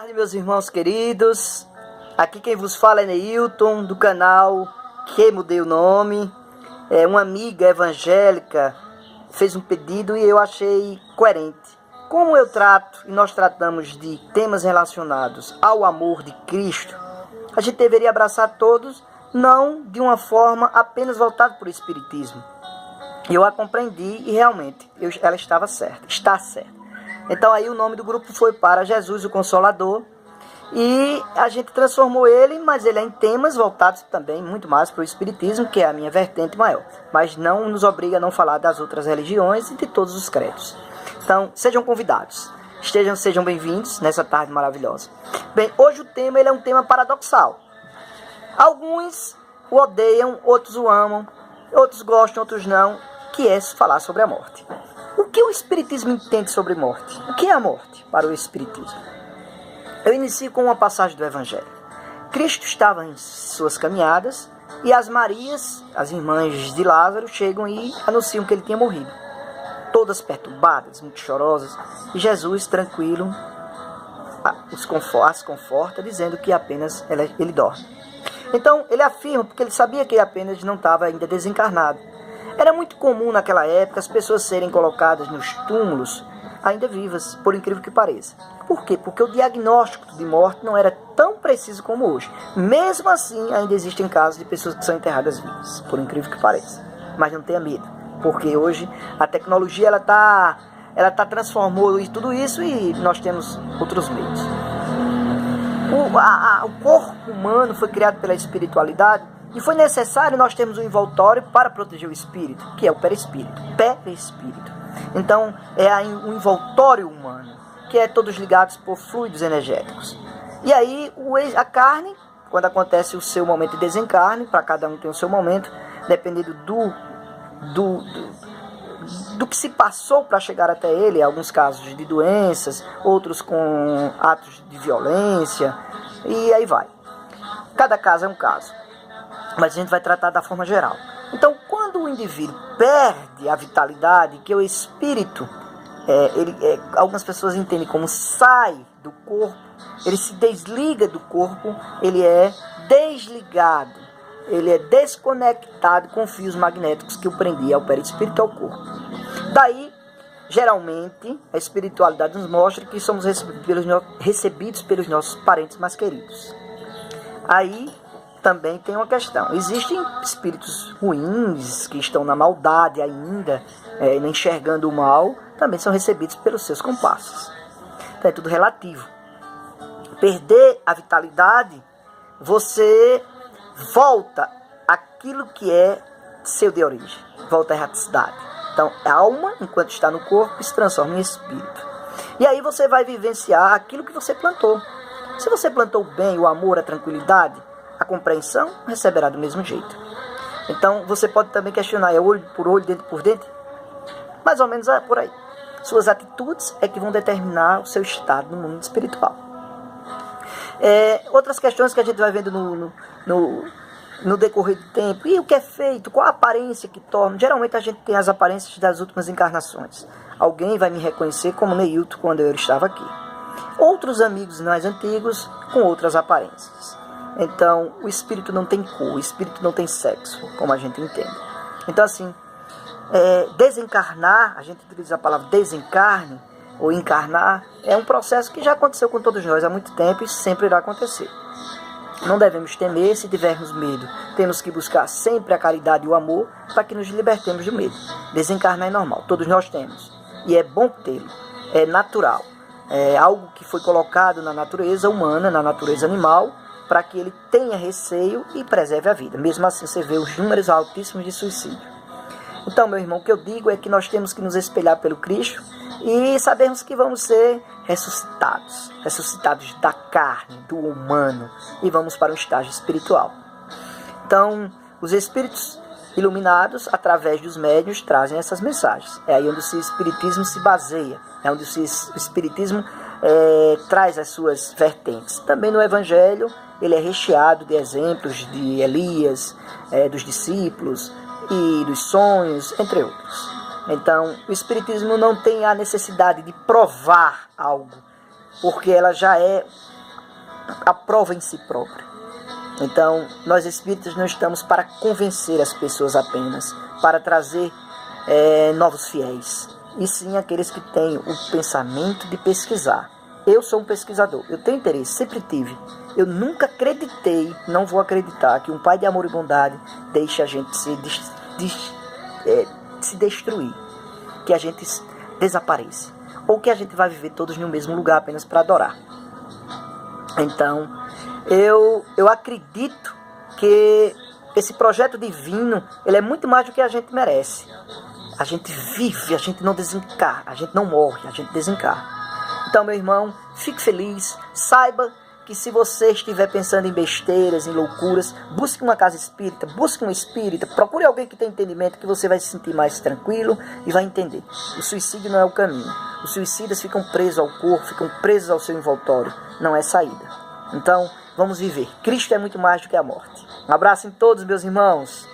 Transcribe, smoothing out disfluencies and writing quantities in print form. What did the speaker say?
Boa tarde, meus irmãos queridos. Aqui quem vos fala é Neilton, do canal Que Mudei o Nome. Uma amiga evangélica fez um pedido e eu achei coerente. Como eu trato e nós tratamos de temas relacionados ao amor de Cristo, a gente deveria abraçar todos, não de uma forma apenas voltada para o Espiritismo. Eu a compreendi e realmente ela estava certa, está certa. Então aí o nome do grupo foi para Jesus, o Consolador, e a gente transformou ele, mas ele é em temas voltados também muito mais para o Espiritismo, que é a minha vertente maior, mas não nos obriga a não falar das outras religiões e de todos os credos. Então sejam convidados, sejam bem-vindos nessa tarde maravilhosa. Bem, hoje o tema ele é um tema paradoxal. Alguns o odeiam, outros o amam, outros gostam, outros não, que é falar sobre a morte. O que o Espiritismo entende sobre morte? O que é a morte para o Espiritismo? Eu inicio com uma passagem do Evangelho. Cristo estava em suas caminhadas e as Marias, as irmãs de Lázaro, chegam e anunciam que ele tinha morrido. Todas perturbadas, muito chorosas, e Jesus, tranquilo, as conforta, dizendo que apenas ele dorme. Então, ele afirma, porque ele sabia que apenas não estava ainda desencarnado. Era muito comum naquela época as pessoas serem colocadas nos túmulos ainda vivas, por incrível que pareça. Por quê? Porque o diagnóstico de morte não era tão preciso como hoje. Mesmo assim, ainda existem casos de pessoas que são enterradas vivas, por incrível que pareça. Mas não tenha medo, porque hoje a tecnologia ela tá transformando tudo isso e nós temos outros meios. O corpo humano foi criado pela espiritualidade e foi necessário nós termos um envoltório para proteger o espírito, que é o perispírito. Perispírito. Então, é um envoltório humano, que é todos ligados por fluidos energéticos. E aí, a carne, quando acontece o seu momento de desencarne, para cada um tem o seu momento, dependendo do que se passou para chegar até ele, alguns casos de doenças, outros com atos de violência, e aí vai. Cada caso é um caso, mas a gente vai tratar da forma geral. Então, quando o indivíduo perde a vitalidade, que o espírito, algumas pessoas entendem como sai do corpo, ele se desliga do corpo, ele é desligado, ele é desconectado com fios magnéticos que o prendia ao perispírito, ao corpo. Daí, geralmente, a espiritualidade nos mostra que somos recebidos pelos nossos parentes mais queridos. Aí também tem uma questão. Existem espíritos ruins que estão na maldade ainda, enxergando o mal, também são recebidos pelos seus comparsas. Então é tudo relativo. Perder a vitalidade, você volta àquilo que é seu de origem, volta à erraticidade. Então a alma, enquanto está no corpo, se transforma em espírito. E aí você vai vivenciar aquilo que você plantou. Se você plantou o bem, o amor, a tranquilidade, a compreensão, receberá do mesmo jeito. Então, você pode também questionar, é olho por olho, dente por dente? Mais ou menos é por aí. Suas atitudes é que vão determinar o seu estado no mundo espiritual. Outras questões que a gente vai vendo no decorrer do tempo. E o que é feito? Qual a aparência que torna? Geralmente a gente tem as aparências das últimas encarnações. Alguém vai me reconhecer como Neilton quando eu estava aqui. Outros amigos mais antigos com outras aparências. Então, o espírito não tem cor, o espírito não tem sexo, como a gente entende. Então, assim, desencarnar, a gente utiliza a palavra desencarne, ou encarnar, é um processo que já aconteceu com todos nós há muito tempo e sempre irá acontecer. Não devemos temer, se tivermos medo. Temos que buscar sempre a caridade e o amor para que nos libertemos do medo. Desencarnar é normal, todos nós temos. E é bom tê-lo, é natural. É algo que foi colocado na natureza humana, na natureza animal, para que ele tenha receio e preserve a vida. Mesmo assim, você vê os números altíssimos de suicídio. Então, meu irmão, o que eu digo é que nós temos que nos espelhar pelo Cristo e sabermos que vamos ser ressuscitados da carne, do humano, e vamos para um estágio espiritual. Então, os espíritos iluminados, através dos médiuns, trazem essas mensagens. É aí onde o espiritismo se baseia, é onde o espiritismo traz as suas vertentes. Também no Evangelho, ele é recheado de exemplos de Elias, dos discípulos e dos sonhos, entre outros. Então, o Espiritismo não tem a necessidade de provar algo, porque ela já é a prova em si própria. Então, nós espíritas não estamos para convencer as pessoas apenas, para trazer novos fiéis, e sim aqueles que têm o pensamento de pesquisar. Eu sou um pesquisador, eu tenho interesse, sempre tive. Eu nunca acreditei, não vou acreditar, que um pai de amor e bondade deixe a gente se destruir, que a gente desapareça, ou que a gente vai viver todos no mesmo lugar apenas para adorar. Então, eu acredito que esse projeto divino, ele é muito mais do que a gente merece. A gente vive, a gente não desencarna, a gente não morre, a gente desencarna. Então, meu irmão, fique feliz, saiba que se você estiver pensando em besteiras, em loucuras, busque uma casa espírita, busque um espírita, procure alguém que tenha entendimento, que você vai se sentir mais tranquilo e vai entender. O suicídio não é o caminho. Os suicidas ficam presos ao corpo, ficam presos ao seu envoltório. Não é saída. Então, vamos viver. Cristo é muito mais do que a morte. Um abraço em todos, meus irmãos.